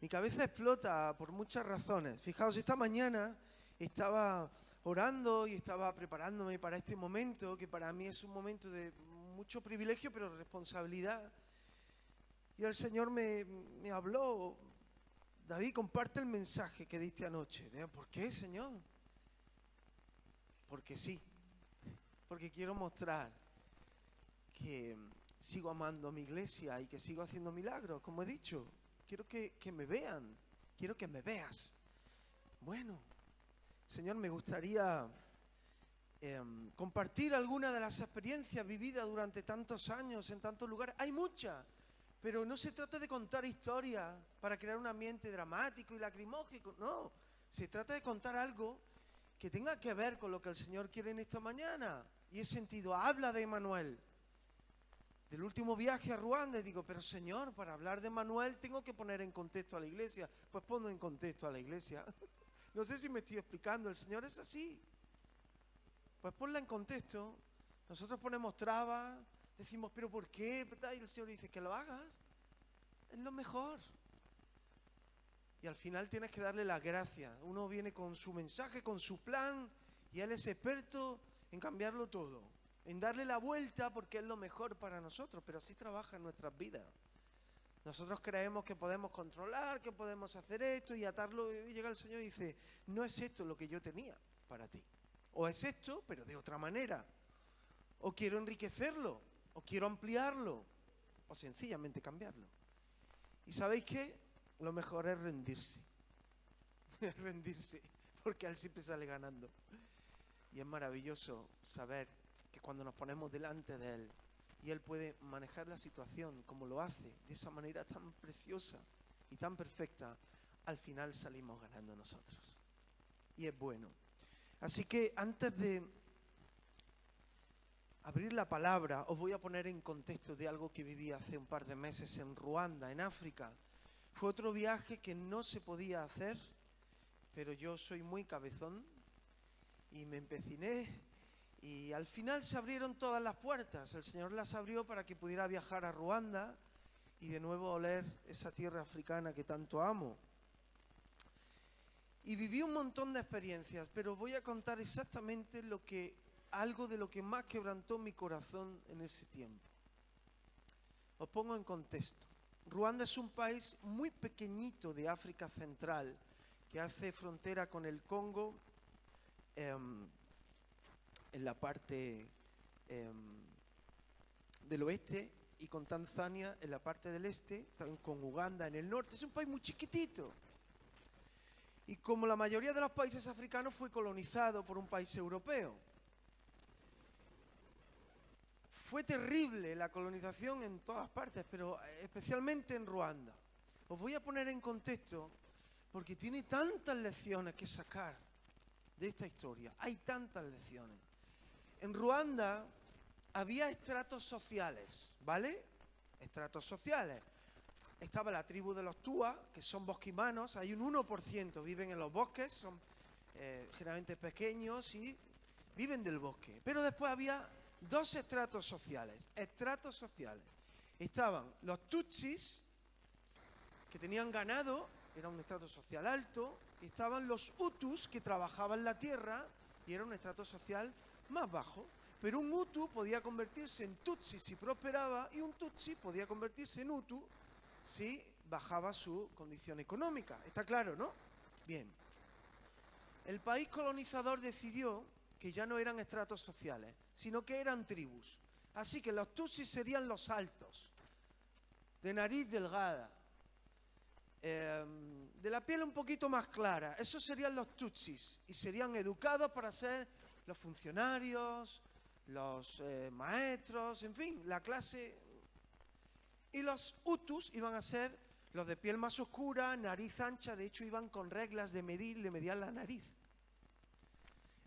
Mi cabeza explota por muchas razones. Fijaos, esta mañana estaba orando y estaba preparándome para este momento, que para mí es un momento de mucho privilegio, pero responsabilidad. Y el Señor me habló: David, comparte el mensaje que diste anoche. Digo, ¿por qué, Señor? Porque sí, porque quiero mostrar que sigo amando a mi iglesia y que sigo haciendo milagros, como he dicho. Quiero que me vean, quiero que me veas. Bueno, Señor, me gustaría compartir alguna de las experiencias vividas durante tantos años en tantos lugares. Hay muchas, pero no se trata de contar historias para crear un ambiente dramático y lacrimógeno, no. Se trata de contar algo que tenga que ver con lo que el Señor quiere en esta mañana. Y he sentido, habla de Emanuel. Del último viaje a Ruanda, y digo, pero Señor, para hablar de Manuel tengo que poner en contexto a la iglesia. Pues pongo en contexto a la iglesia. No sé si me estoy explicando, el Señor es así. Pues ponla en contexto. Nosotros ponemos trabas, decimos, pero ¿por qué? Y el Señor dice, que lo hagas. Es lo mejor. Y al final tienes que darle las gracias. Uno viene con su mensaje, con su plan, y Él es experto en cambiarlo todo, en darle la vuelta, porque es lo mejor para nosotros, pero así trabaja en nuestras vidas. Nosotros creemos que podemos controlar, que podemos hacer esto y atarlo, y llega el Señor y dice, no es esto lo que yo tenía para ti. O es esto, pero de otra manera. O quiero enriquecerlo, o quiero ampliarlo, o sencillamente cambiarlo. ¿Y sabéis qué? Lo mejor es rendirse. Es rendirse, porque Él siempre sale ganando. Y es maravilloso saber que cuando nos ponemos delante de Él y Él puede manejar la situación como lo hace, de esa manera tan preciosa y tan perfecta, al final salimos ganando nosotros. Y es bueno. Así que antes de abrir la palabra, os voy a poner en contexto de algo que viví hace un par de meses en Ruanda, en África. Fue otro viaje que no se podía hacer, pero yo soy muy cabezón y me empeciné. Y al final se abrieron todas las puertas. El Señor las abrió para que pudiera viajar a Ruanda y de nuevo oler esa tierra africana que tanto amo. Y viví un montón de experiencias, pero voy a contar exactamente algo de lo que más quebrantó mi corazón en ese tiempo. Os pongo en contexto. Ruanda es un país muy pequeñito de África Central que hace frontera con el Congo, en la parte del oeste, y con Tanzania en la parte del este, también con Uganda en el norte. Es un país muy chiquitito. Y como la mayoría de los países africanos, fue colonizado por un país europeo. Fue terrible la colonización en todas partes, pero especialmente en Ruanda. Os voy a poner en contexto porque tiene tantas lecciones que sacar de esta historia. Hay tantas lecciones. En Ruanda había estratos sociales, ¿vale? Estratos sociales. Estaba la tribu de los Tua, que son bosquimanos. Hay un 1% viven en los bosques, son generalmente pequeños y viven del bosque. Pero después había dos estratos sociales. Estratos sociales. Estaban los Tutsis, que tenían ganado, era un estrato social alto. Y estaban los Hutus, que trabajaban la tierra, y era un estrato social más bajo. Pero un Hutu podía convertirse en Tutsi si prosperaba, y un Tutsi podía convertirse en Hutu si bajaba su condición económica. ¿Está claro, no? Bien. El país colonizador decidió que ya no eran estratos sociales, sino que eran tribus. Así que los Tutsis serían los altos, de nariz delgada, de la piel un poquito más clara. Esos serían los Tutsis y serían educados para ser los funcionarios, los maestros, en fin, la clase. Y los Hutus iban a ser los de piel más oscura, nariz ancha. De hecho, iban con reglas de medir, le medían la nariz.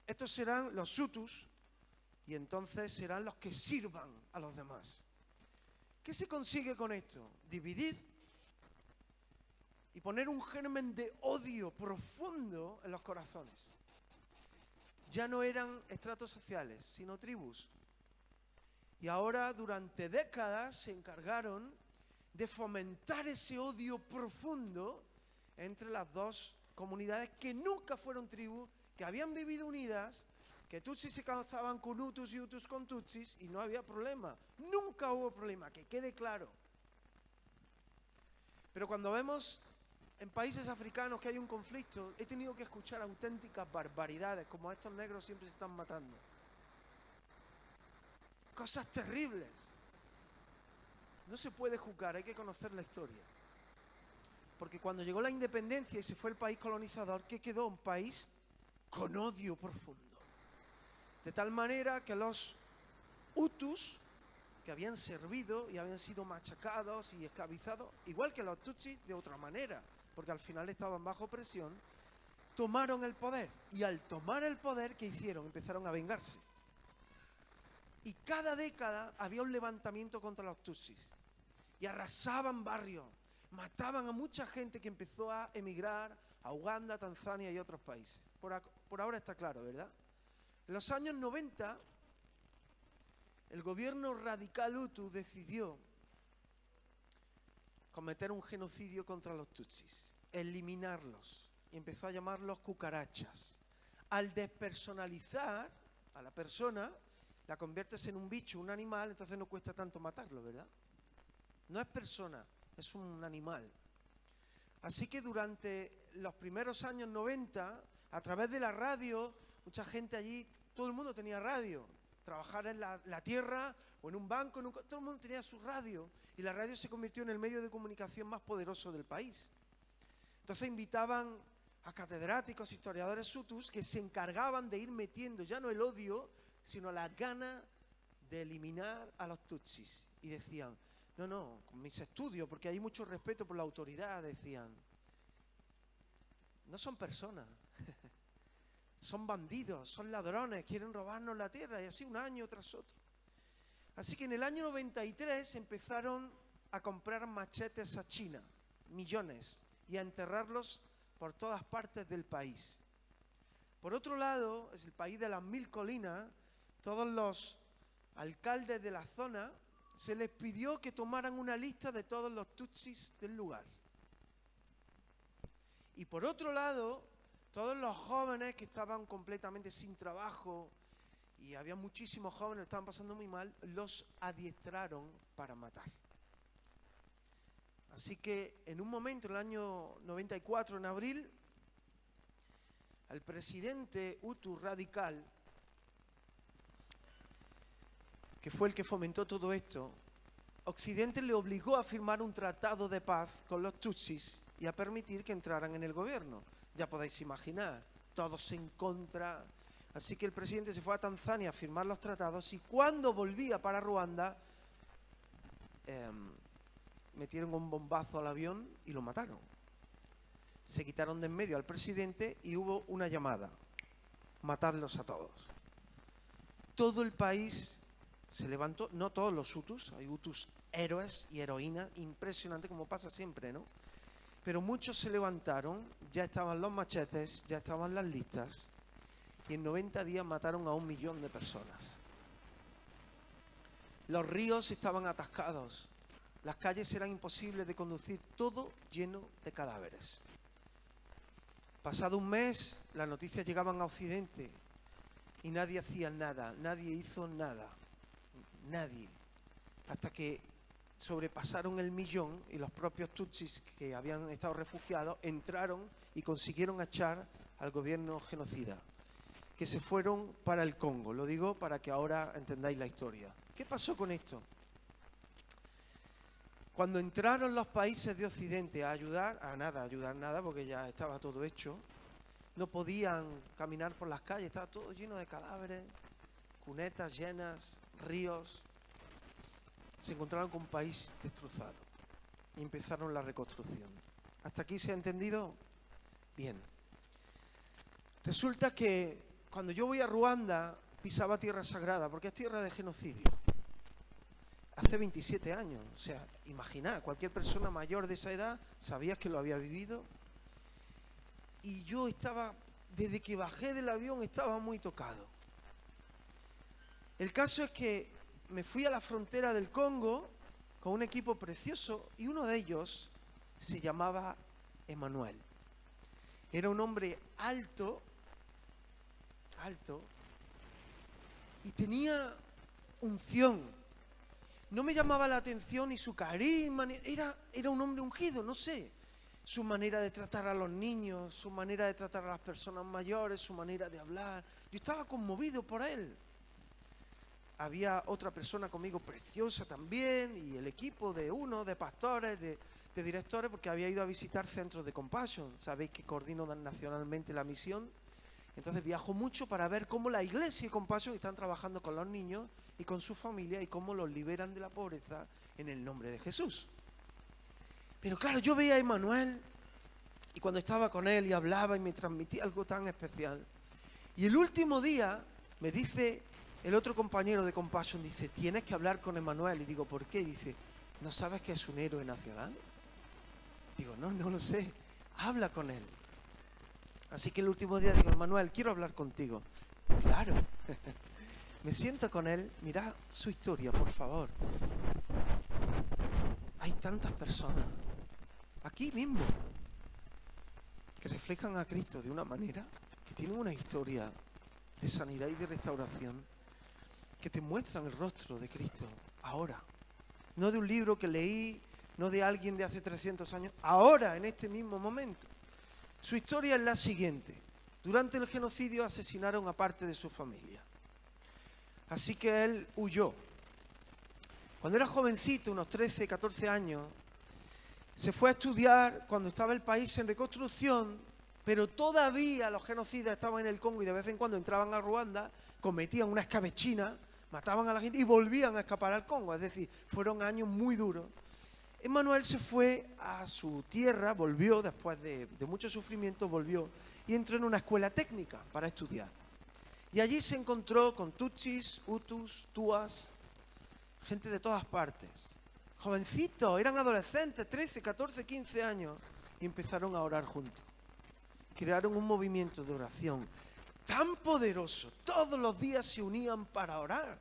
Estos serán los Hutus y entonces serán los que sirvan a los demás. ¿Qué se consigue con esto? Dividir y poner un germen de odio profundo en los corazones. Ya no eran estratos sociales, sino tribus. Y ahora, durante décadas, se encargaron de fomentar ese odio profundo entre las dos comunidades que nunca fueron tribus, que habían vivido unidas, que Tutsis se casaban con Hutus y Hutus con Tutsis y no había problema. Nunca hubo problema, que quede claro. Pero cuando vemos en países africanos que hay un conflicto, he tenido que escuchar auténticas barbaridades, como a estos negros siempre se están matando. Cosas terribles. No se puede juzgar, hay que conocer la historia. Porque cuando llegó la independencia y se fue el país colonizador, ¿qué quedó? Un país con odio profundo. De tal manera que los Hutus, que habían servido y habían sido machacados y esclavizados, igual que los Tutsis, de otra manera, porque al final estaban bajo presión, tomaron el poder. Y al tomar el poder, ¿qué hicieron? Empezaron a vengarse. Y cada década había un levantamiento contra los Tutsis. Y arrasaban barrios, mataban a mucha gente que empezó a emigrar a Uganda, Tanzania y otros países. Por ahora está claro, ¿verdad? En los años 90, el gobierno radical Hutu decidió cometer un genocidio contra los Tutsis, eliminarlos, y empezó a llamarlos cucarachas. Al despersonalizar a la persona, la conviertes en un bicho, un animal, entonces no cuesta tanto matarlo, ¿verdad? No es persona, es un animal. Así que durante los primeros años 90, a través de la radio, mucha gente allí, todo el mundo tenía radio. Trabajar en la tierra o en un banco, todo el mundo tenía su radio. Y la radio se convirtió en el medio de comunicación más poderoso del país. Entonces invitaban a catedráticos, historiadores hutus, que se encargaban de ir metiendo ya no el odio, sino la gana de eliminar a los tutsis. Y decían, no, con mis estudios, porque hay mucho respeto por la autoridad, decían, no son personas, son bandidos, son ladrones, quieren robarnos la tierra, y así un año tras otro. Así que en el año 93 empezaron a comprar machetes a China, millones, y a enterrarlos por todas partes del país. Por otro lado, es el país de las 1000 colinas, todos los alcaldes de la zona se les pidió que tomaran una lista de todos los tutsis del lugar. Y por otro lado, todos los jóvenes que estaban completamente sin trabajo, y había muchísimos jóvenes que estaban pasando muy mal, los adiestraron para matar. Así que en un momento, en el año 94, en abril, al presidente Hutu radical, que fue el que fomentó todo esto, Occidente le obligó a firmar un tratado de paz con los tutsis y a permitir que entraran en el gobierno. Ya podéis imaginar, todos en contra. Así que el presidente se fue a Tanzania a firmar los tratados y cuando volvía para Ruanda, metieron un bombazo al avión y lo mataron. Se quitaron de en medio al presidente y hubo una llamada: matadlos a todos. Todo el país se levantó, no todos los hutus, hay hutus héroes y heroínas, impresionante como pasa siempre, ¿no? Pero muchos se levantaron, ya estaban los machetes, ya estaban las listas, y en 90 días mataron a 1 millón de personas. Los ríos estaban atascados, las calles eran imposibles de conducir, todo lleno de cadáveres. Pasado un mes, las noticias llegaban a Occidente y nadie hacía nada, nadie hizo nada, nadie. Hasta que sobrepasaron el 1 millón y los propios tutsis que habían estado refugiados entraron y consiguieron echar al gobierno genocida, que se fueron para el Congo. Lo digo para que ahora entendáis la historia. ¿Qué pasó con esto? Cuando entraron los países de Occidente a ayudar nada, porque ya estaba todo hecho, no podían caminar por las calles, estaba todo lleno de cadáveres, cunetas llenas, ríos. Se encontraron con un país destrozado y empezaron la reconstrucción. ¿Hasta aquí se ha entendido? Bien. Resulta que cuando yo voy a Ruanda pisaba tierra sagrada, porque es tierra de genocidio. Hace 27 años, o sea, imaginad, cualquier persona mayor de esa edad sabía que lo había vivido. Y yo estaba, desde que bajé del avión, estaba muy tocado. El caso es que me fui a la frontera del Congo con un equipo precioso y uno de ellos se llamaba Emmanuel. Era un hombre alto, y tenía unción. No me llamaba la atención ni su carisma, era un hombre ungido, no sé. Su manera de tratar a los niños, su manera de tratar a las personas mayores, su manera de hablar. Yo estaba conmovido por él. Había otra persona conmigo preciosa también, y el equipo de pastores, de directores, porque había ido a visitar centros de Compassion. Sabéis que coordino nacionalmente la misión. Entonces viajo mucho para ver cómo la iglesia y Compassion están trabajando con los niños y con su familia y cómo los liberan de la pobreza en el nombre de Jesús. Pero claro, yo veía a Emmanuel y cuando estaba con él y hablaba y me transmitía algo tan especial. Y el último día me dice el otro compañero de Compassion, dice, tienes que hablar con Emmanuel. Y digo, ¿por qué? Y dice, ¿no sabes que es un héroe nacional? Digo, no lo sé, habla con él. Así que el último día digo, Emmanuel, quiero hablar contigo. Claro. Me siento con él, mirad su historia, por favor. Hay tantas personas, aquí mismo, que reflejan a Cristo de una manera, que tienen una historia de sanidad y de restauración, que te muestran el rostro de Cristo ahora. No de un libro que leí, no de alguien de hace 300 años, ahora, en este mismo momento. Su historia es la siguiente. Durante el genocidio asesinaron a parte de su familia. Así que él huyó. Cuando era jovencito, unos 13, 14 años, se fue a estudiar cuando estaba el país en reconstrucción, pero todavía los genocidas estaban en el Congo y de vez en cuando entraban a Ruanda, cometían una escabechina, mataban a la gente y volvían a escapar al Congo. Es decir, fueron años muy duros. Emmanuel se fue a su tierra, volvió después de mucho sufrimiento, volvió y entró en una escuela técnica para estudiar. Y allí se encontró con tutsis, hutus, tuas, gente de todas partes. Jovencitos, eran adolescentes, 13, 14, 15 años, y empezaron a orar juntos. Crearon un movimiento de oración tan poderoso, todos los días se unían para orar.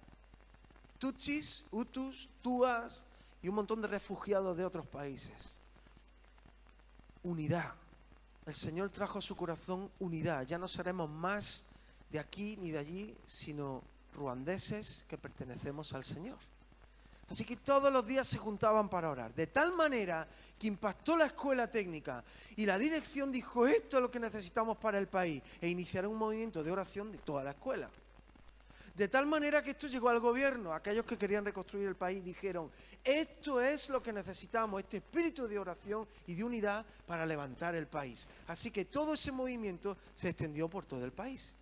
Tutsis, hutus, tuas y un montón de refugiados de otros países. Unidad. El Señor trajo a su corazón unidad. Ya no seremos más de aquí ni de allí, sino ruandeses que pertenecemos al Señor. Así que todos los días se juntaban para orar. De tal manera que impactó la escuela técnica y la dirección dijo, esto es lo que necesitamos para el país. E iniciaron un movimiento de oración de toda la escuela. De tal manera que esto llegó al gobierno. Aquellos que querían reconstruir el país dijeron, esto es lo que necesitamos, este espíritu de oración y de unidad para levantar el país. Así que todo ese movimiento se extendió por todo el país.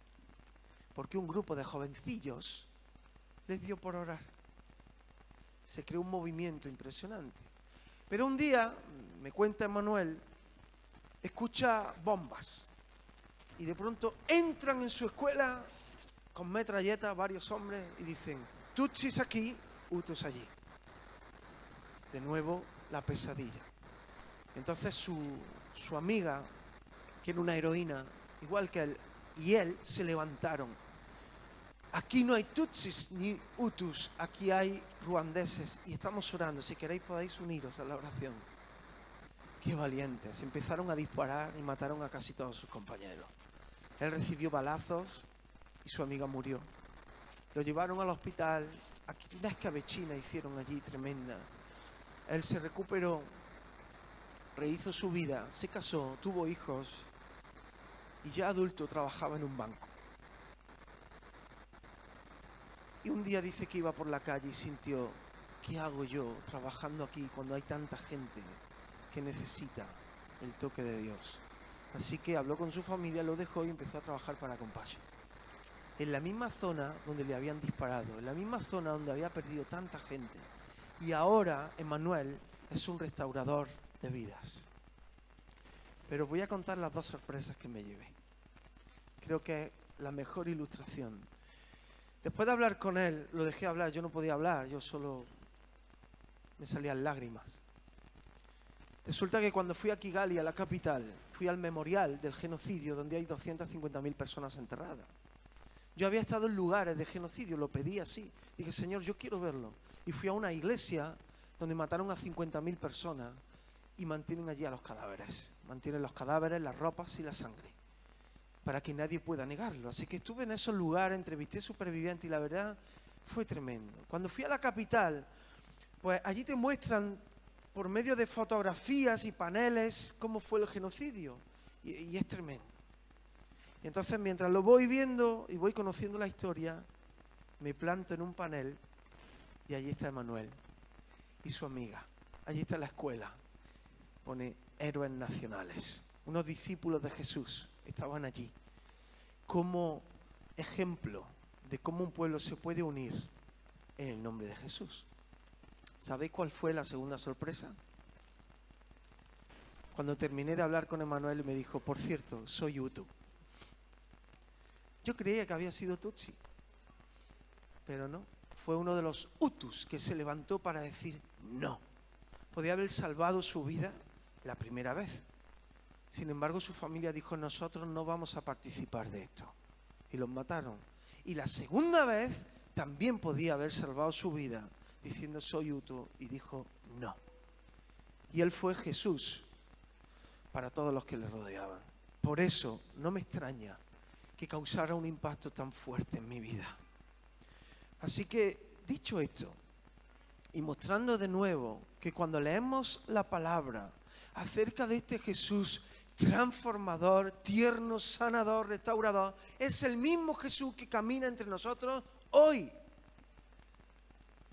Porque un grupo de jovencillos les dio por orar. Se creó un movimiento impresionante. Pero un día, me cuenta Emmanuel, escucha bombas. Y de pronto entran en su escuela con metralletas varios hombres y dicen, tutsis aquí, hutus allí. De nuevo, la pesadilla. Entonces su amiga, que era una heroína, igual que él, y él se levantaron. Aquí no hay tutsis ni hutus, aquí hay ruandeses y estamos orando. Si queréis podéis uniros a la oración. Qué valientes. Empezaron a disparar y mataron a casi todos sus compañeros. Él recibió balazos y su amiga murió. Lo llevaron al hospital. Aquí una escabechina hicieron allí tremenda. Él se recuperó, rehizo su vida, se casó, tuvo hijos y ya adulto trabajaba en un banco. Y un día dice que iba por la calle y sintió, ¿qué hago yo trabajando aquí cuando hay tanta gente que necesita el toque de Dios? Así que habló con su familia, lo dejó y empezó a trabajar para Compassion. En la misma zona donde le habían disparado, en la misma zona donde había perdido tanta gente. Y ahora Emmanuel es un restaurador de vidas. Pero voy a contar las dos sorpresas que me llevé. Creo que es la mejor ilustración. Después de hablar con él, lo dejé hablar, yo no podía hablar, yo solo me salían lágrimas. Resulta que cuando fui a Kigali, a la capital, fui al memorial del genocidio donde hay 250.000 personas enterradas. Yo había estado en lugares de genocidio, lo pedí así. Dije, Señor, yo quiero verlo. Y fui a una iglesia donde mataron a 50.000 personas y mantienen allí a los cadáveres. Mantienen los cadáveres, las ropas y la sangre, para que nadie pueda negarlo. Así que estuve en esos lugares, entrevisté supervivientes y la verdad fue tremendo. Cuando fui a la capital, pues allí te muestran por medio de fotografías y paneles cómo fue el genocidio y es tremendo. Y entonces mientras lo voy viendo y voy conociendo la historia, me planto en un panel y allí está Emanuel y su amiga. Allí está la escuela. Pone héroes nacionales. Unos discípulos de Jesús estaban allí como ejemplo de cómo un pueblo se puede unir en el nombre de Jesús. ¿Sabéis cuál fue la segunda sorpresa? Cuando terminé de hablar con Emanuel me dijo, por cierto, soy Hutu. Yo creía que había sido Tutsi, pero no. Fue uno de los Hutus que se levantó para decir no. Podía haber salvado su vida la primera vez. Sin embargo, su familia dijo, nosotros no vamos a participar de esto. Y los mataron. Y la segunda vez también podía haber salvado su vida diciendo soy Hutu, y dijo no. Y él fue Jesús para todos los que le rodeaban. Por eso no me extraña que causara un impacto tan fuerte en mi vida. Así que, dicho esto, y mostrando de nuevo que cuando leemos la palabra acerca de este Jesús transformador, tierno, sanador, restaurador, es el mismo Jesús que camina entre nosotros hoy.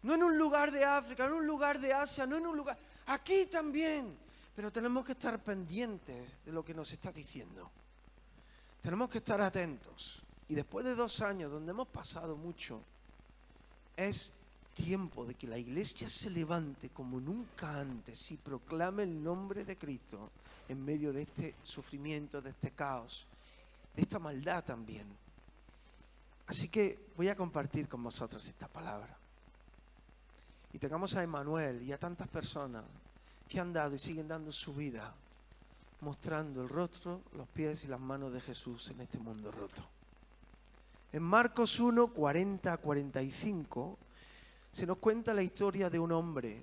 No en un lugar de África, no en un lugar de Asia, no en un lugar... Aquí también. Pero tenemos que estar pendientes de lo que nos está diciendo. Tenemos que estar atentos. Y después de 2 años donde hemos pasado mucho, es tiempo de que la iglesia se levante como nunca antes y proclame el nombre de Cristo en medio de este sufrimiento, de este caos, de esta maldad también. Así que voy a compartir con vosotros esta palabra. Y tengamos a Emanuel y a tantas personas que han dado y siguen dando su vida, mostrando el rostro, los pies y las manos de Jesús en este mundo roto. En Marcos 1, 40 a 45, se nos cuenta la historia de un hombre.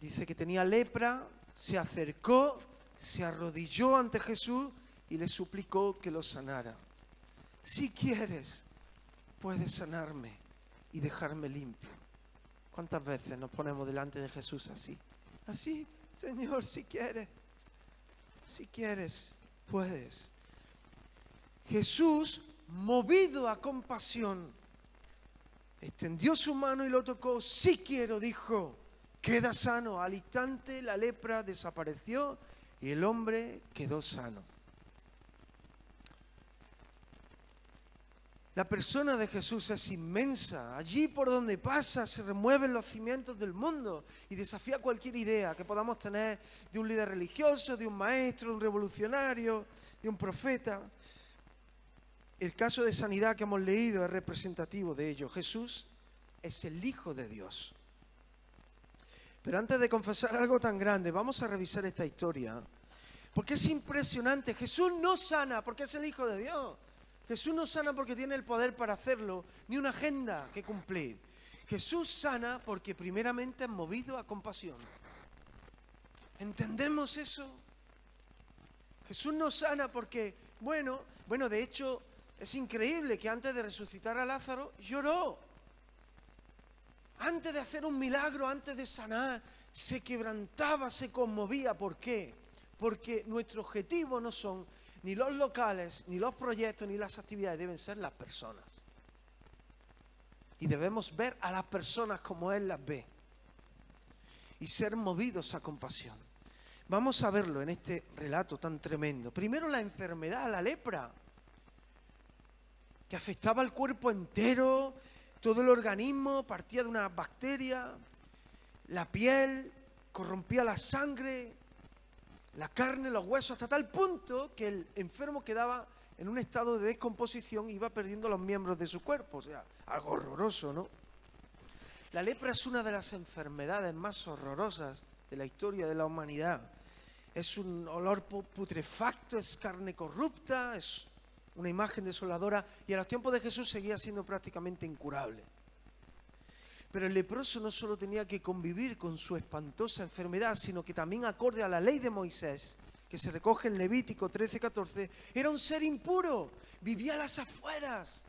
Dice que tenía lepra, se acercó, se arrodilló ante Jesús y le suplicó que lo sanara. Si quieres, puedes sanarme y dejarme limpio. ¿Cuántas veces nos ponemos delante de Jesús así? Así, Señor, si quieres, puedes. Jesús, movido a compasión, extendió su mano y lo tocó. Sí quiero, dijo, queda sano. Al instante la lepra desapareció y el hombre quedó sano. La persona de Jesús es inmensa. Allí por donde pasa se remueven los cimientos del mundo y desafía cualquier idea que podamos tener de un líder religioso, de un maestro, de un revolucionario, de un profeta. El caso de sanidad que hemos leído es representativo de ello. Jesús es el Hijo de Dios. Pero antes de confesar algo tan grande, vamos a revisar esta historia, porque es impresionante. Jesús no sana porque es el Hijo de Dios. Jesús no sana porque tiene el poder para hacerlo, ni una agenda que cumplir. Jesús sana porque primeramente es movido a compasión. ¿Entendemos eso? Jesús no sana porque, bueno, de hecho, es increíble que antes de resucitar a Lázaro, lloró. Antes de hacer un milagro, antes de sanar, se quebrantaba, se conmovía. ¿Por qué? Porque nuestro objetivo no son ni los locales, ni los proyectos, ni las actividades, deben ser las personas. Y debemos ver a las personas como Él las ve. Y ser movidos a compasión. Vamos a verlo en este relato tan tremendo. Primero la enfermedad, la lepra, que afectaba al cuerpo entero, todo el organismo, partía de una bacteria, la piel, corrompía la sangre, la carne, los huesos, hasta tal punto que el enfermo quedaba en un estado de descomposición y iba perdiendo los miembros de su cuerpo. O sea, algo horroroso, ¿no? La lepra es una de las enfermedades más horrorosas de la historia de la humanidad. Es un olor putrefacto, es carne corrupta, es una imagen desoladora y a los tiempos de Jesús seguía siendo prácticamente incurable. Pero el leproso no solo tenía que convivir con su espantosa enfermedad, sino que también, acorde a la ley de Moisés, que se recoge en Levítico 13:14, era un ser impuro, vivía a las afueras.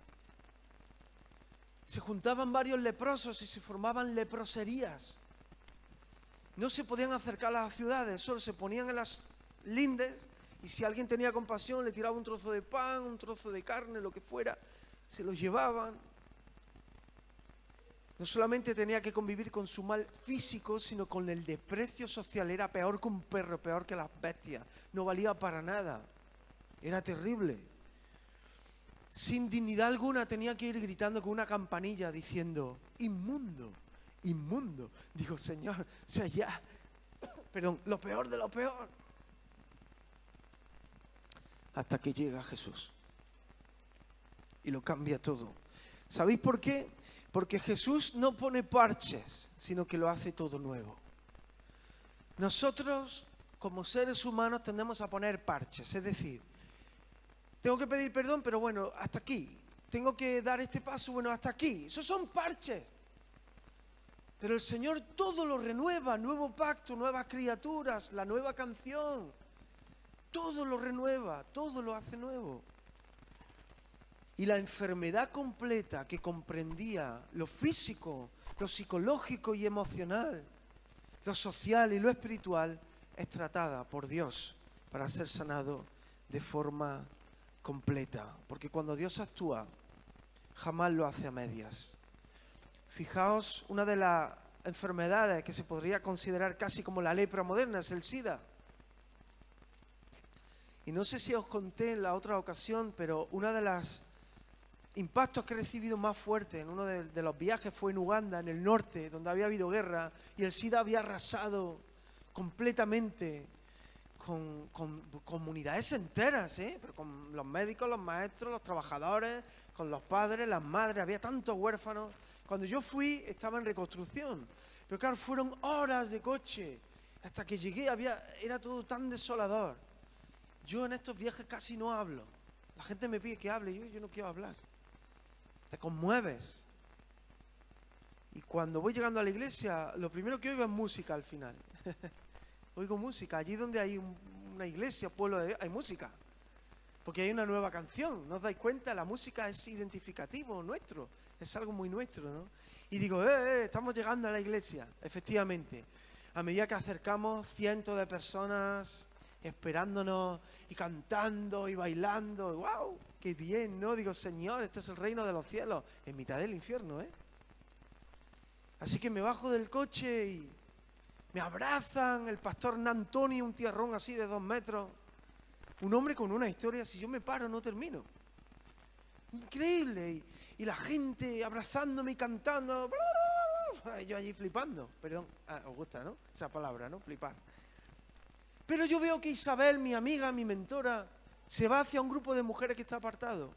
Se juntaban varios leprosos y se formaban leproserías. No se podían acercar a las ciudades, solo se ponían en las lindes, y si alguien tenía compasión le tiraba un trozo de pan, un trozo de carne, lo que fuera, se los llevaban. No solamente tenía que convivir con su mal físico, sino con el desprecio social. Era peor que un perro, peor que las bestias. No valía para nada. Era terrible. Sin dignidad alguna tenía que ir gritando con una campanilla diciendo, inmundo, inmundo. Digo, Señor, o sea, ya, perdón, lo peor de lo peor. Hasta que llega Jesús y lo cambia todo. ¿Sabéis por qué? Porque Jesús no pone parches, sino que lo hace todo nuevo. Nosotros, como seres humanos, tendemos a poner parches, es decir, tengo que pedir perdón, pero bueno, hasta aquí. Tengo que dar este paso, bueno, hasta aquí. Esos son parches. Pero el Señor todo lo renueva, nuevo pacto, nuevas criaturas, la nueva canción. Todo lo renueva, todo lo hace nuevo. Y la enfermedad completa que comprendía lo físico, lo psicológico y emocional, lo social y lo espiritual, es tratada por Dios para ser sanado de forma completa. Porque cuando Dios actúa, jamás lo hace a medias. Fijaos, una de las enfermedades que se podría considerar casi como la lepra moderna es el SIDA. Y no sé si os conté en la otra ocasión, pero una de las impactos que he recibido más fuerte en uno de los viajes fue en Uganda, en el norte, donde había habido guerra y el SIDA había arrasado completamente con comunidades enteras, pero con los médicos, los maestros, los trabajadores, con los padres, las madres, había tantos huérfanos. Cuando yo fui estaba en reconstrucción, pero claro, fueron horas de coche hasta que llegué, era todo tan desolador. Yo en estos viajes casi no hablo, la gente me pide que hable y yo no quiero hablar. Te conmueves. Y cuando voy llegando a la iglesia, lo primero que oigo es música al final. Oigo música. Allí donde hay una iglesia, pueblo, hay música. Porque hay una nueva canción. ¿No os dais cuenta? La música es identificativo nuestro. Es algo muy nuestro, ¿no? Y digo, estamos llegando a la iglesia. Efectivamente. A medida que acercamos, cientos de personas esperándonos y cantando y bailando. ¡Wow! ¡Qué bien!, ¿no? Digo, Señor, este es el reino de los cielos, en mitad del infierno, ¿eh? Así que me bajo del coche y me abrazan, el pastor Antonio, un tierrón así de 2 metros. Un hombre con una historia, si yo me paro no termino. Increíble. Y la gente abrazándome y cantando. Y yo allí flipando. Perdón, os gusta, ¿no? Esa palabra, ¿no? Flipar. Pero yo veo que Isabel, mi amiga, mi mentora, se va hacia un grupo de mujeres que está apartado.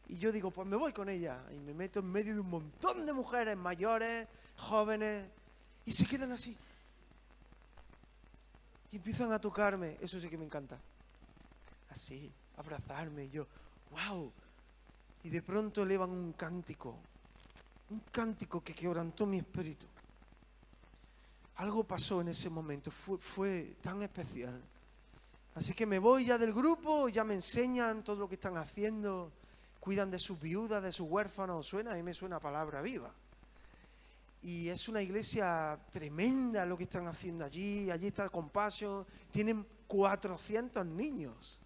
Y yo digo, pues me voy con ella. Y me meto en medio de un montón de mujeres mayores, jóvenes, y se quedan así. Y empiezan a tocarme. Eso sí que me encanta. Así, abrazarme. Y yo, wow. Y de pronto elevan un cántico que quebrantó mi espíritu. Algo pasó en ese momento, fue tan especial. Así que me voy ya del grupo, ya me enseñan todo lo que están haciendo, cuidan de sus viudas, de sus huérfanos, a mí me suena palabra viva. Y es una iglesia tremenda lo que están haciendo allí está Compassion, tienen 400 niños.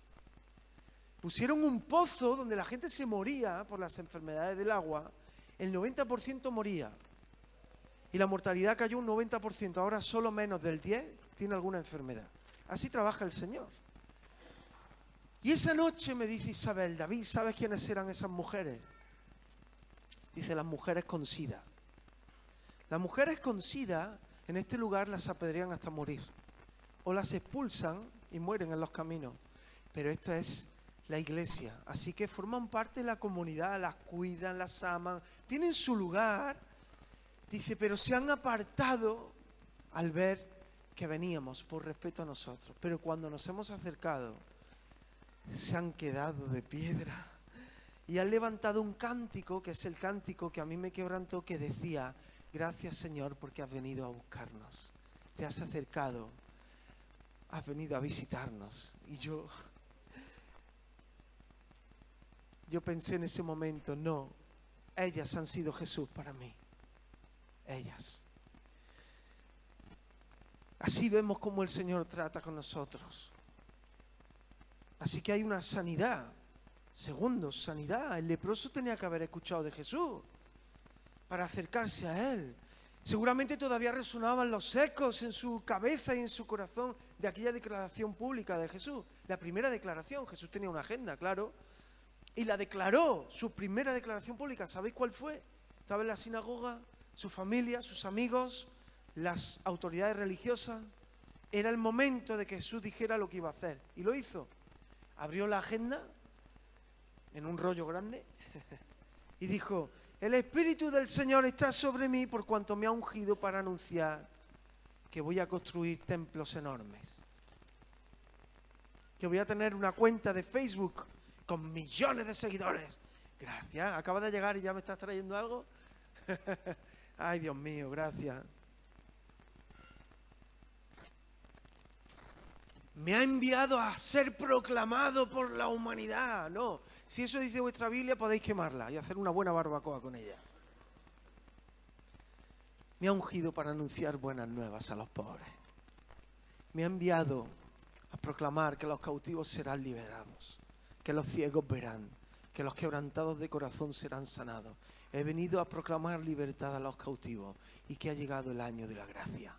Pusieron un pozo donde la gente se moría por las enfermedades del agua, el 90% moría. Y la mortalidad cayó un 90%, ahora solo menos del 10% tiene alguna enfermedad. Así trabaja el Señor. Y esa noche me dice Isabel, David, ¿sabes quiénes eran esas mujeres? Dice, las mujeres con SIDA. Las mujeres con SIDA en este lugar las apedrean hasta morir. O las expulsan y mueren en los caminos. Pero esto es la iglesia. Así que forman parte de la comunidad, las cuidan, las aman, tienen su lugar. Dice, pero se han apartado al ver que veníamos por respeto a nosotros. Pero cuando nos hemos acercado, se han quedado de piedra Y han levantado un cántico, que es el cántico que a mí me quebrantó, que decía: gracias, Señor, porque has venido a buscarnos. Te has acercado, has venido a visitarnos. Y yo pensé en ese momento, no, ellas han sido Jesús para mí. Ellas. Así vemos cómo el Señor trata con nosotros. Así que hay una sanidad. Segundo, sanidad. El leproso tenía que haber escuchado de Jesús para acercarse a Él. Seguramente todavía resonaban los ecos en su cabeza y en su corazón de aquella declaración pública de Jesús. La primera declaración. Jesús tenía una agenda, claro, y la declaró, su primera declaración pública. ¿Sabéis cuál fue? Estaba en la sinagoga, su familia, sus amigos, las autoridades religiosas. Era el momento de que Jesús dijera lo que iba a hacer. Y lo hizo. Abrió la agenda en un rollo grande y dijo: el Espíritu del Señor está sobre mí por cuanto me ha ungido para anunciar que voy a construir templos enormes, que voy a tener una cuenta de Facebook con millones de seguidores. Gracias, acaba de llegar y ya me estás trayendo algo. Ay, Dios mío, gracias. Me ha enviado a ser proclamado por la humanidad. No, si eso dice vuestra Biblia, podéis quemarla y hacer una buena barbacoa con ella. Me ha ungido para anunciar buenas nuevas a los pobres. Me ha enviado a proclamar que los cautivos serán liberados, que los ciegos verán, que los quebrantados de corazón serán sanados. He venido a proclamar libertad a los cautivos y que ha llegado el año de la gracia.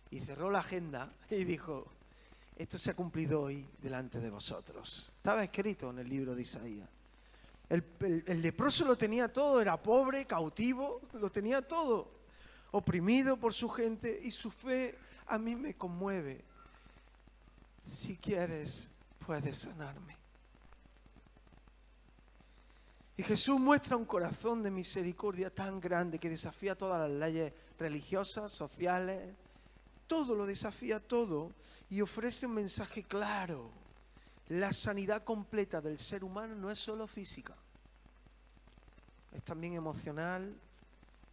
Y cerró la agenda y dijo: esto se ha cumplido hoy delante de vosotros. Estaba escrito en el libro de Isaías. El leproso lo tenía todo, era pobre, cautivo, lo tenía todo. Oprimido por su gente, y su fe a mí me conmueve. Si quieres, puedes sanarme. Y Jesús muestra un corazón de misericordia tan grande que desafía todas las leyes religiosas, sociales. Todo lo desafía, todo, y ofrece un mensaje claro. La sanidad completa del ser humano no es solo física, es también emocional,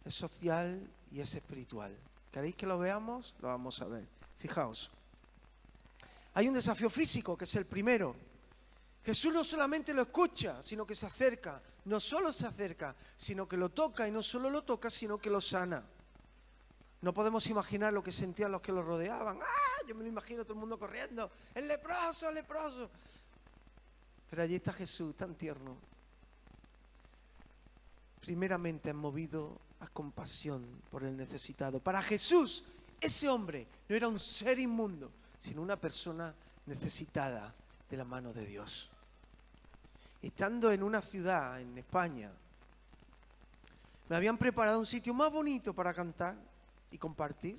es social y es espiritual. ¿Queréis que lo veamos? Lo vamos a ver. Fijaos, hay un desafío físico que es el primero. Jesús no solamente lo escucha, sino que se acerca. No solo se acerca, sino que lo toca, y no solo lo toca, sino que lo sana. No podemos imaginar lo que sentían los que lo rodeaban. ¡Ah! Yo me lo imagino todo el mundo corriendo. ¡El leproso, el leproso! Pero allí está Jesús, tan tierno. Primeramente movido a compasión por el necesitado. Para Jesús, ese hombre no era un ser inmundo, sino una persona necesitada de la mano de Dios. Estando en una ciudad en España, me habían preparado un sitio más bonito para cantar y compartir,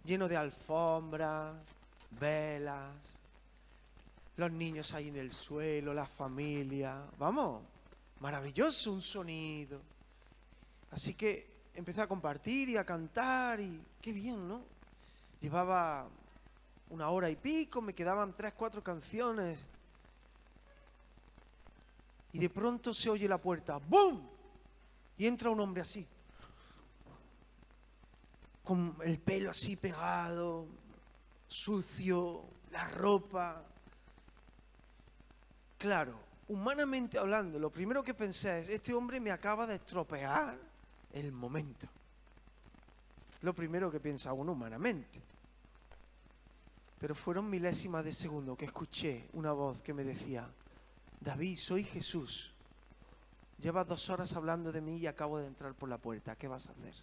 lleno de alfombras, velas, los niños ahí en el suelo, la familia, vamos, maravilloso, un sonido. Así que empecé a compartir y a cantar, y qué bien, ¿no? Llevaba 1 hora y pico, me quedaban 3, 4 canciones, y de pronto se oye la puerta, ¡bum! Y entra un hombre así, con el pelo así pegado, sucio, la ropa. Claro, humanamente hablando, lo primero que pensé es: este hombre me acaba de estropear el momento. Lo primero que piensa uno humanamente. Pero fueron milésimas de segundo que escuché una voz que me decía: David, soy Jesús. Llevas 2 horas hablando de mí y acabo de entrar por la puerta. ¿Qué vas a hacer?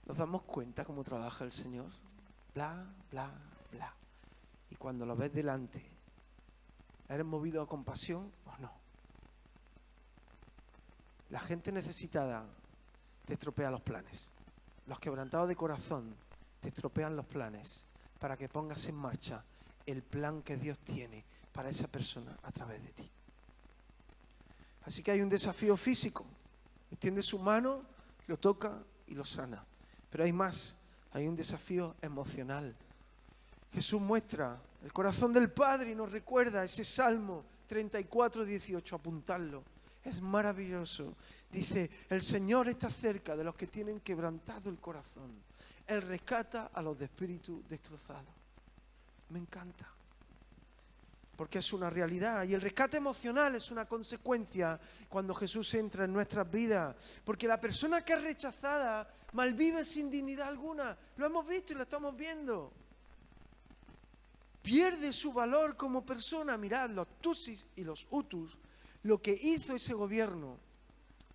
¿Nos damos cuenta cómo trabaja el Señor? Bla, bla, bla. Y cuando lo ves delante, ¿eres movido a compasión o no? La gente necesitada te estropea los planes. Los quebrantados de corazón te estropean los planes para que pongas en marcha el plan que Dios tiene para esa persona a través de ti. Así que hay un desafío físico. Extiende su mano, lo toca y lo sana. Pero hay más, hay un desafío emocional. Jesús muestra el corazón del Padre y nos recuerda ese salmo 34, 18, apuntadlo. Es maravilloso. Dice, el Señor está cerca de los que tienen quebrantado el corazón. Él rescata a los de espíritu destrozado. Me encanta. Porque es una realidad. Y el rescate emocional es una consecuencia cuando Jesús entra en nuestras vidas. Porque la persona que es rechazada malvive sin dignidad alguna. Lo hemos visto y lo estamos viendo. Pierde su valor como persona. Mirad, los Tutsis y los Hutus, lo que hizo ese gobierno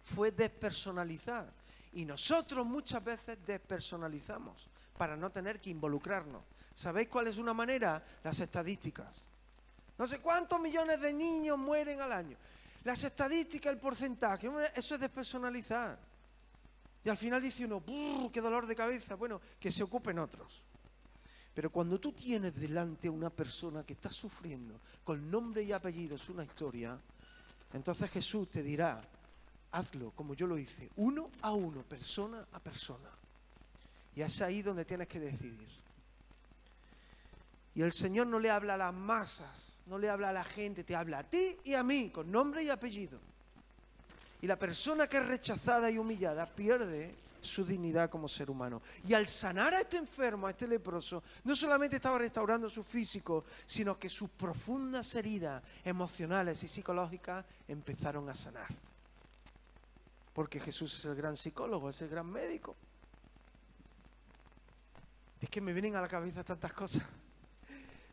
fue despersonalizar. Y nosotros muchas veces despersonalizamos para no tener que involucrarnos. ¿Sabéis cuál es una manera? Las estadísticas. No sé cuántos millones de niños mueren al año. Las estadísticas, el porcentaje, eso es despersonalizar. Y al final dice uno, ¡qué dolor de cabeza! Bueno, que se ocupen otros. Pero cuando tú tienes delante a una persona que está sufriendo, con nombre y apellido, es una historia, entonces Jesús te dirá, hazlo como yo lo hice, uno a uno, persona a persona. Y es ahí donde tienes que decidir. Y el Señor no le habla a las masas, no le habla a la gente, te habla a ti y a mí, con nombre y apellido. Y la persona que es rechazada y humillada pierde su dignidad como ser humano. Y al sanar a este enfermo, a este leproso, no solamente estaba restaurando su físico, sino que sus profundas heridas emocionales y psicológicas empezaron a sanar. Porque Jesús es el gran psicólogo, es el gran médico. Es que me vienen a la cabeza tantas cosas.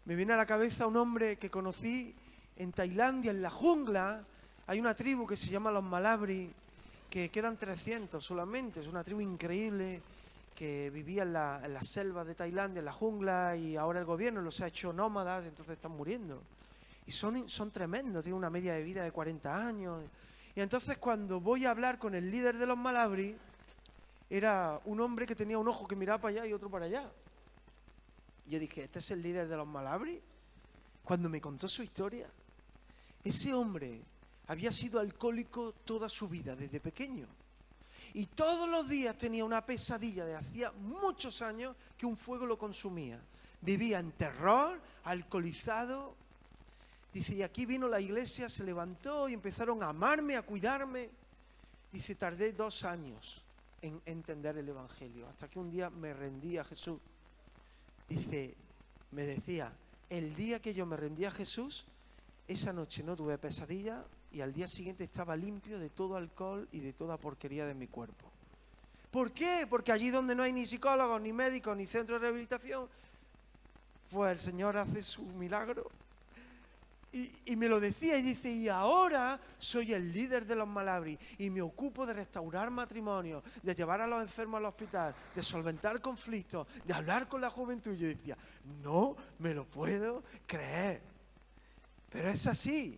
Me viene a la cabeza un hombre que conocí en Tailandia, en la jungla. Hay una tribu que se llama los Malabri, que quedan 300 solamente. Es una tribu increíble que vivía en la selva de Tailandia, en la jungla, y ahora el gobierno los ha hecho nómadas, entonces están muriendo. Y son tremendos, tienen una media de vida de 40 años. Y entonces cuando voy a hablar con el líder de los Malabri, era un hombre que tenía un ojo que miraba para allá y otro para allá. Yo dije, ¿este es el líder de los Malabri? Cuando me contó su historia, ese hombre había sido alcohólico toda su vida, desde pequeño. Y todos los días tenía una pesadilla de hacía muchos años que un fuego lo consumía. Vivía en terror, alcoholizado. Dice, y aquí vino la iglesia, se levantó y empezaron a amarme, a cuidarme. Dice, tardé 2 años en entender el Evangelio, hasta que un día me rendí a Jesús. Dice, me decía, el día que yo me rendí a Jesús, esa noche no tuve pesadilla y al día siguiente estaba limpio de todo alcohol y de toda porquería de mi cuerpo. ¿Por qué? Porque allí donde no hay ni psicólogos, ni médicos, ni centro de rehabilitación, pues el Señor hace su milagro. Y me lo decía y dice, y ahora soy el líder de los Malabri y me ocupo de restaurar matrimonios, de llevar a los enfermos al hospital, de solventar conflictos, de hablar con la juventud. Y yo decía, no me lo puedo creer. Pero es así.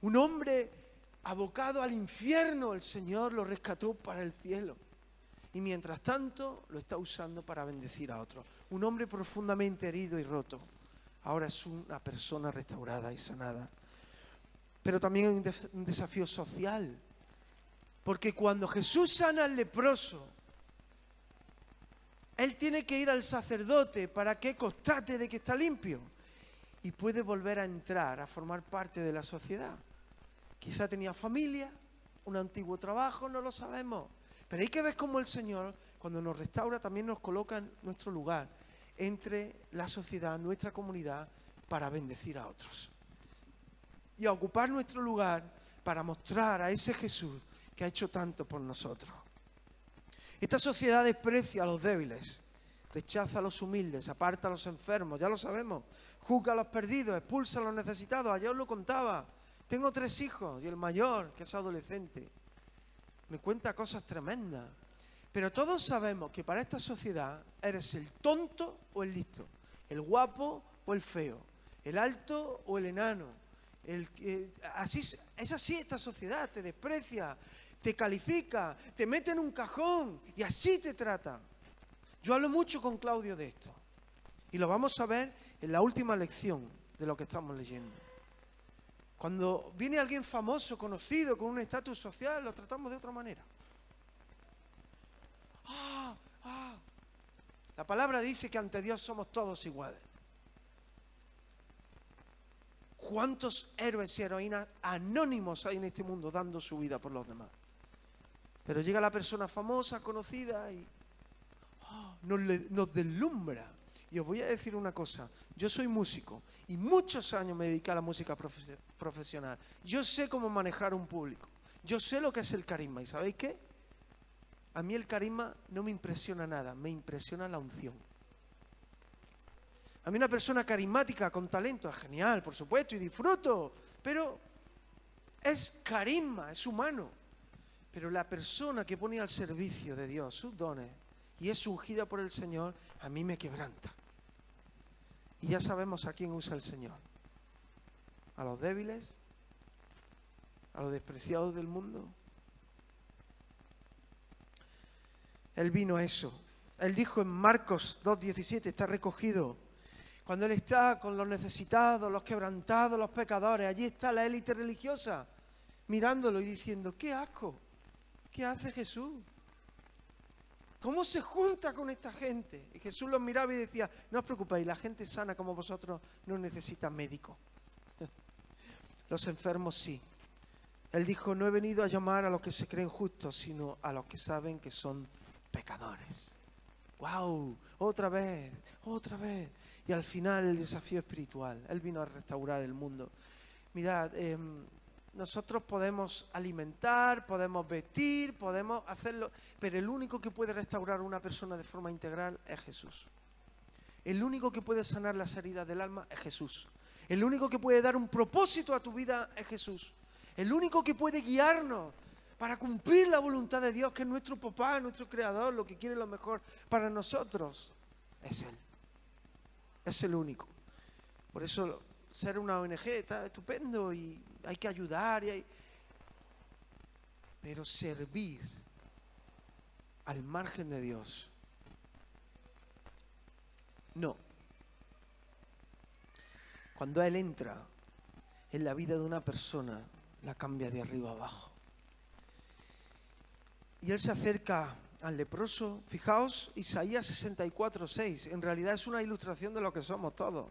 Un hombre abocado al infierno, el Señor lo rescató para el cielo. Y mientras tanto lo está usando para bendecir a otros. Un hombre profundamente herido y roto. Ahora es una persona restaurada y sanada. Pero también hay un desafío social. Porque cuando Jesús sana al leproso, él tiene que ir al sacerdote para que constate de que está limpio. Y puede volver a entrar, a formar parte de la sociedad. Quizá tenía familia, un antiguo trabajo, no lo sabemos. Pero hay que ver cómo el Señor, cuando nos restaura, también nos coloca en nuestro lugar, entre la sociedad, nuestra comunidad, para bendecir a otros. Y a ocupar nuestro lugar para mostrar a ese Jesús que ha hecho tanto por nosotros. Esta sociedad desprecia a los débiles, rechaza a los humildes, aparta a los enfermos, ya lo sabemos, juzga a los perdidos, expulsa a los necesitados. Ayer os lo contaba, tengo 3 hijos y el mayor, que es adolescente, me cuenta cosas tremendas. Pero todos sabemos que para esta sociedad eres el tonto o el listo, el guapo o el feo, el alto o el enano. Es así esta sociedad, te desprecia, te califica, te mete en un cajón y así te trata. Yo hablo mucho con Claudio de esto y lo vamos a ver en la última lección de lo que estamos leyendo. Cuando viene alguien famoso, conocido, con un estatus social, lo tratamos de otra manera. La palabra dice que ante Dios somos todos iguales. ¿Cuántos héroes y heroínas anónimos hay en este mundo dando su vida por los demás? Pero llega la persona famosa, conocida y nos deslumbra. Y os voy a decir una cosa, yo soy músico y muchos años me dediqué a la música profesional. Yo sé cómo manejar un público, yo sé lo que es el carisma. ¿Y sabéis qué? A mí el carisma no me impresiona nada, me impresiona la unción. A mí una persona carismática con talento es genial, por supuesto, y disfruto, pero es carisma, es humano. Pero la persona que pone al servicio de Dios sus dones y es ungida por el Señor, a mí me quebranta. Y ya sabemos a quién usa el Señor. A los débiles, a los despreciados del mundo. Él vino a eso. Él dijo en Marcos 2:17, está recogido, cuando Él está con los necesitados, los quebrantados, los pecadores, allí está la élite religiosa, mirándolo y diciendo, ¡qué asco! ¿Qué hace Jesús? ¿Cómo se junta con esta gente? Y Jesús los miraba y decía, no os preocupéis, la gente sana como vosotros no necesita médico. Los enfermos sí. Él dijo, no he venido a llamar a los que se creen justos, sino a los que saben que son pecadores. ¡Wow! Otra vez, otra vez. Y al final el desafío espiritual. Él vino a restaurar el mundo. Mirad, nosotros podemos alimentar, podemos vestir, podemos hacerlo, pero el único que puede restaurar a una persona de forma integral es Jesús. El único que puede sanar las heridas del alma es Jesús. El único que puede dar un propósito a tu vida es Jesús. El único que puede guiarnos para cumplir la voluntad de Dios, que es nuestro papá, nuestro creador, lo que quiere lo mejor para nosotros, es Él. Es el único. Por eso ser una ONG está estupendo y hay que ayudar, pero servir al margen de Dios, no. Cuando Él entra en la vida de una persona, la cambia de arriba abajo. Y Él se acerca al leproso. Fijaos, Isaías 64:6, en realidad es una ilustración de lo que somos todos.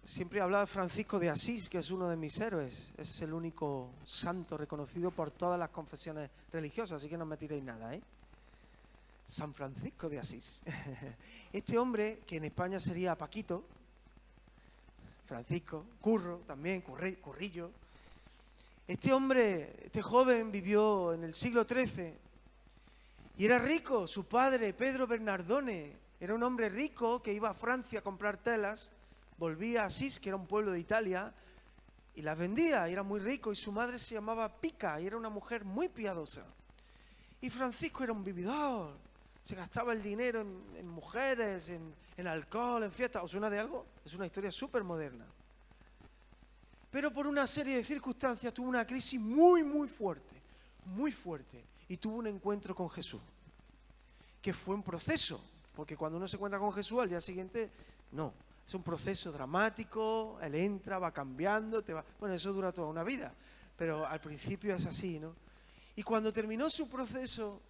Siempre he hablado de Francisco de Asís, que es uno de mis héroes. Es el único santo reconocido por todas las confesiones religiosas, así que no me tiréis nada, ¿eh? San Francisco de Asís. Este hombre, que en España sería Paquito, Francisco, Curro también, Currillo. Este hombre, este joven vivió en el siglo XIII y era rico. Su padre, Pedro Bernardone, era un hombre rico que iba a Francia a comprar telas, volvía a Asís, que era un pueblo de Italia, y las vendía, y era muy rico, y su madre se llamaba Pica, y era una mujer muy piadosa. Y Francisco era un vividor, se gastaba el dinero en mujeres, en alcohol, en fiestas. ¿Os suena de algo? Es una historia súper moderna. Pero por una serie de circunstancias tuvo una crisis muy fuerte, y tuvo un encuentro con Jesús, que fue un proceso, porque cuando uno se encuentra con Jesús al día siguiente, no. Es un proceso dramático, Él entra, va cambiando, bueno, eso dura toda una vida, pero al principio es así, ¿no? Y cuando terminó su proceso,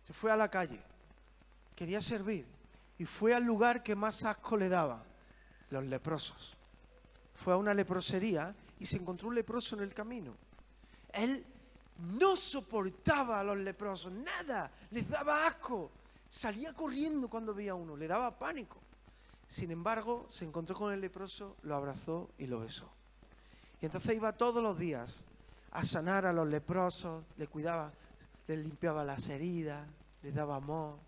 se fue a la calle, quería servir, y fue al lugar que más asco le daba, los leprosos. Fue a una leprosería y se encontró un leproso en el camino. Él no soportaba a los leprosos, nada, les daba asco. Salía corriendo cuando veía a uno, le daba pánico. Sin embargo, se encontró con el leproso, lo abrazó y lo besó. Y entonces iba todos los días a sanar a los leprosos, le cuidaba, les limpiaba las heridas, les daba amor.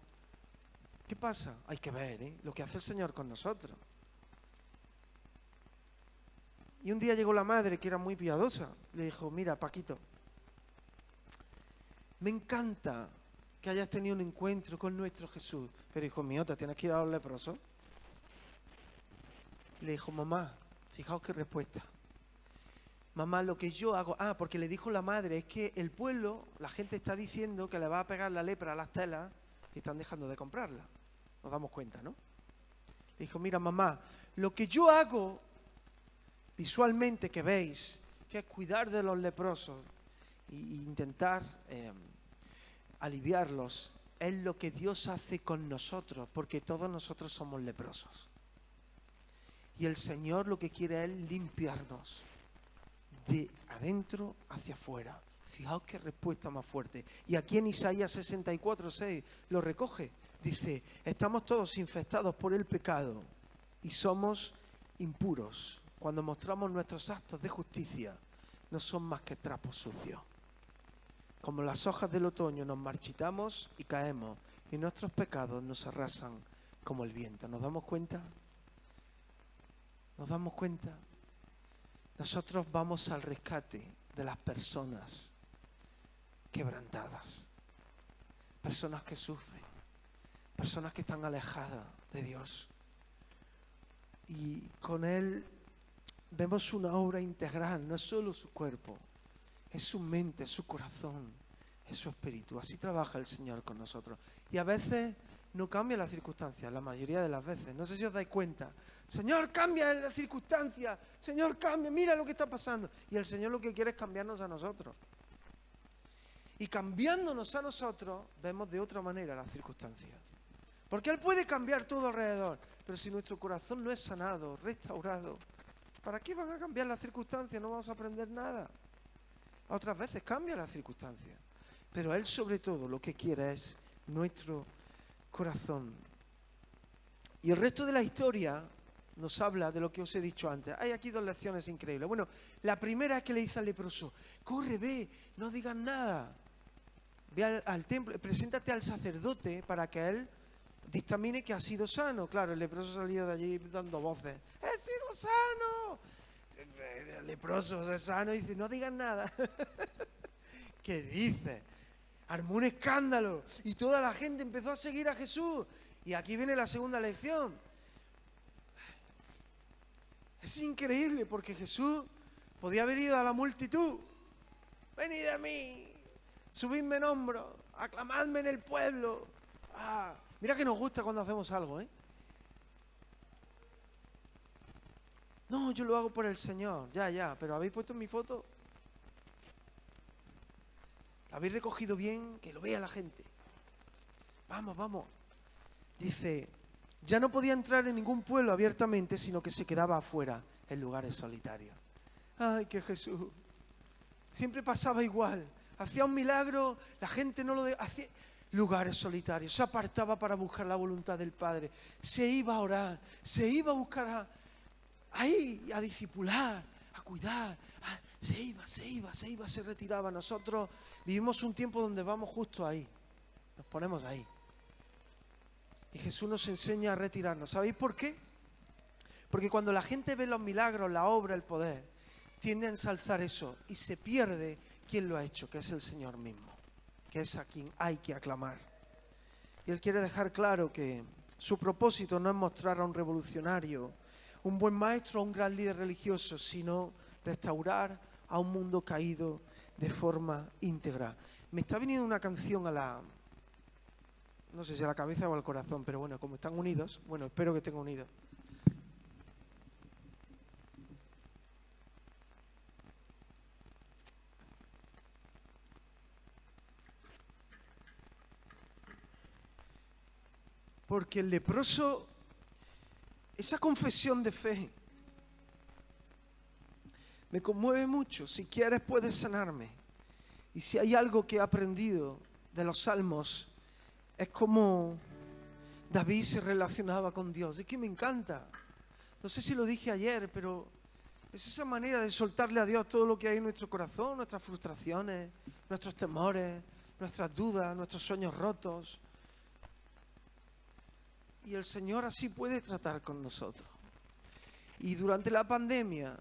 ¿Qué pasa? Hay que ver, lo que hace el Señor con nosotros. Y un día llegó la madre, que era muy piadosa, le dijo, mira, Paquito, me encanta que hayas tenido un encuentro con nuestro Jesús, pero hijo mío, ¿te tienes que ir a los leprosos? Le dijo, mamá, fijaos qué respuesta. Mamá, lo que yo hago... porque le dijo la madre, es que el pueblo, la gente está diciendo que le va a pegar la lepra a las telas y están dejando de comprarla. Nos damos cuenta, ¿no? Le dijo, mira, mamá, lo que yo hago visualmente que veis, que es cuidar de los leprosos e intentar aliviarlos, es lo que Dios hace con nosotros, porque todos nosotros somos leprosos. Y el Señor lo que quiere es limpiarnos de adentro hacia afuera. Fijaos qué respuesta más fuerte. Y aquí en Isaías 64:6 lo recoge. Dice, estamos todos infectados por el pecado y somos impuros. Cuando mostramos nuestros actos de justicia, no son más que trapos sucios. Como las hojas del otoño nos marchitamos y caemos, y nuestros pecados nos arrasan como el viento. ¿Nos damos cuenta? ¿Nos damos cuenta? Nosotros vamos al rescate de las personas quebrantadas, personas que sufren, personas que están alejadas de Dios. Y con Él vemos una obra integral, no es solo su cuerpo, es su mente, es su corazón, es su espíritu. Así trabaja el Señor con nosotros. Y a veces no cambia las circunstancias, la mayoría de las veces. No sé si os dais cuenta. Señor, cambia las circunstancias. Señor, cambia, mira lo que está pasando. Y el Señor lo que quiere es cambiarnos a nosotros. Y cambiándonos a nosotros, vemos de otra manera las circunstancias. Porque Él puede cambiar todo alrededor. Pero si nuestro corazón no es sanado, restaurado, ¿para qué van a cambiar las circunstancias? No vamos a aprender nada. Otras veces cambia las circunstancias. Pero Él sobre todo lo que quiere es nuestro corazón. Y el resto de la historia nos habla de lo que os he dicho antes. Hay aquí dos lecciones increíbles. Bueno, la primera es que le dice al leproso, corre, ve, no digas nada. Ve al templo, preséntate al sacerdote para que él dictamine que ha sido sano. Claro, el leproso salió de allí dando voces. ¡He sido sano! El leproso es sano y dice, no digas nada. ¿Qué dice? Armó un escándalo y toda la gente empezó a seguir a Jesús. Y aquí viene la segunda lección. Es increíble porque Jesús podía haber ido a la multitud. Venid a mí, subidme en hombros, aclamadme en el pueblo. Mira que nos gusta cuando hacemos algo, ¿eh? No, yo lo hago por el Señor, ya, pero ¿habéis puesto mi foto? ¿La habéis recogido bien? Que lo vea la gente. Vamos. Dice, ya no podía entrar en ningún pueblo abiertamente, sino que se quedaba afuera, en lugares solitarios. Ay, que Jesús. Siempre pasaba igual. Hacía un milagro, la gente no lo hacía. Lugares solitarios. Se apartaba para buscar la voluntad del Padre. Se iba a orar. Se iba a buscar ahí, a discipular, a cuidar. Se iba, se retiraba. Nosotros vivimos un tiempo donde vamos justo ahí. Nos ponemos ahí. Y Jesús nos enseña a retirarnos. ¿Sabéis por qué? Porque cuando la gente ve los milagros, la obra, el poder, tiende a ensalzar eso y se pierde quien lo ha hecho, que es el Señor mismo, que es a quien hay que aclamar. Y Él quiere dejar claro que su propósito no es mostrar a un revolucionario, un buen maestro o un gran líder religioso, sino restaurar a un mundo caído de forma íntegra. Me está viniendo una canción no sé si a la cabeza o al corazón, pero bueno, como están unidos, bueno, espero que estén unidos. Porque el leproso, esa confesión de fe, me conmueve mucho. Si quieres puedes sanarme. Y si hay algo que he aprendido de los salmos, es como David se relacionaba con Dios. Es que me encanta. No sé si lo dije ayer, pero es esa manera de soltarle a Dios todo lo que hay en nuestro corazón, nuestras frustraciones, nuestros temores, nuestras dudas, nuestros sueños rotos. Y el Señor así puede tratar con nosotros. Y durante la pandemia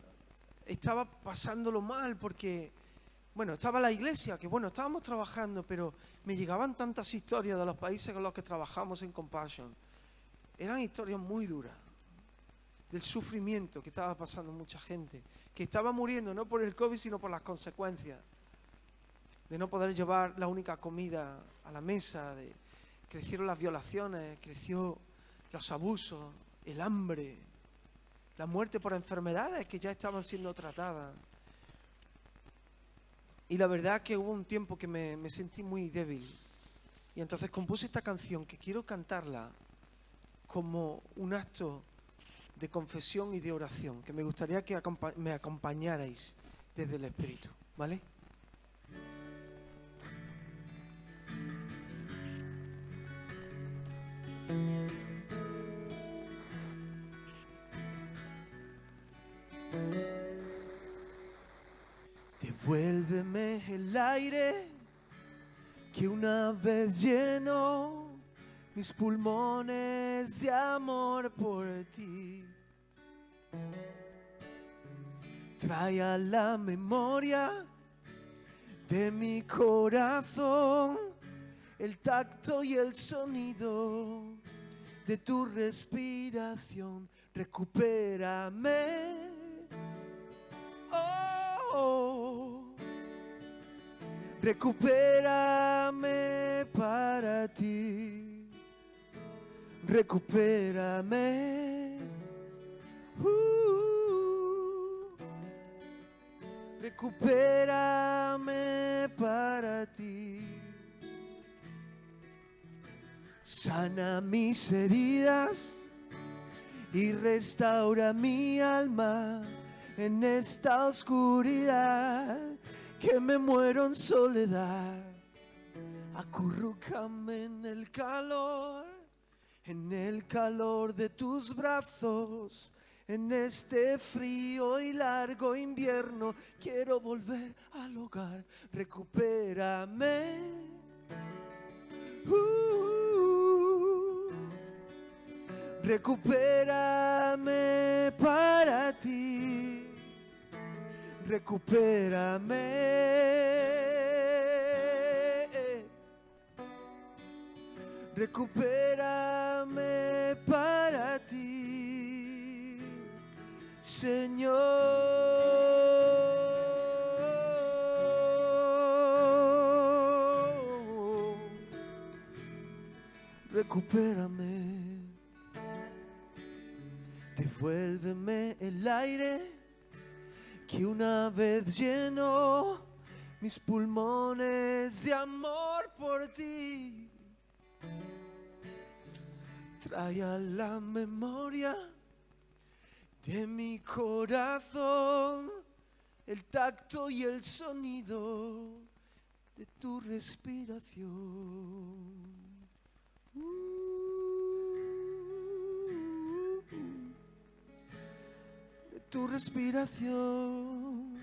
estaba pasándolo mal porque, bueno, estaba la iglesia, que bueno, estábamos trabajando, pero me llegaban tantas historias de los países con los que trabajamos en Compassion. Eran historias muy duras, del sufrimiento que estaba pasando mucha gente, que estaba muriendo no por el COVID, sino por las consecuencias de no poder llevar la única comida a la mesa, crecieron las violaciones, creció los abusos, el hambre, la muerte por enfermedades que ya estaban siendo tratadas. Y la verdad es que hubo un tiempo que me sentí muy débil. Y entonces compuse esta canción que quiero cantarla como un acto de confesión y de oración, que me gustaría que me acompañarais desde el Espíritu, ¿vale? Devuélveme el aire que una vez llenó mis pulmones de amor por ti. Trae a la memoria de mi corazón el tacto y el sonido de tu respiración. Recupérame. Oh, recupérame para ti. Recupérame. Recupérame para ti. Sana mis heridas y restaura mi alma en esta oscuridad que me muero en soledad. Acurrúcame en el calor de tus brazos. En este frío y largo invierno quiero volver al hogar. Recupérame. Recupérame para ti. Recupérame. Recupérame para ti, Señor. Recupérame. Devuélveme el aire que una vez llenó mis pulmones de amor por ti. Trae a la memoria de mi corazón el tacto y el sonido de tu respiración. De tu respiración.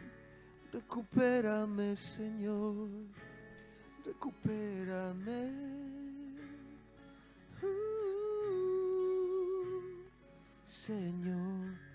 Recupérame, Señor. Recupérame. Señor.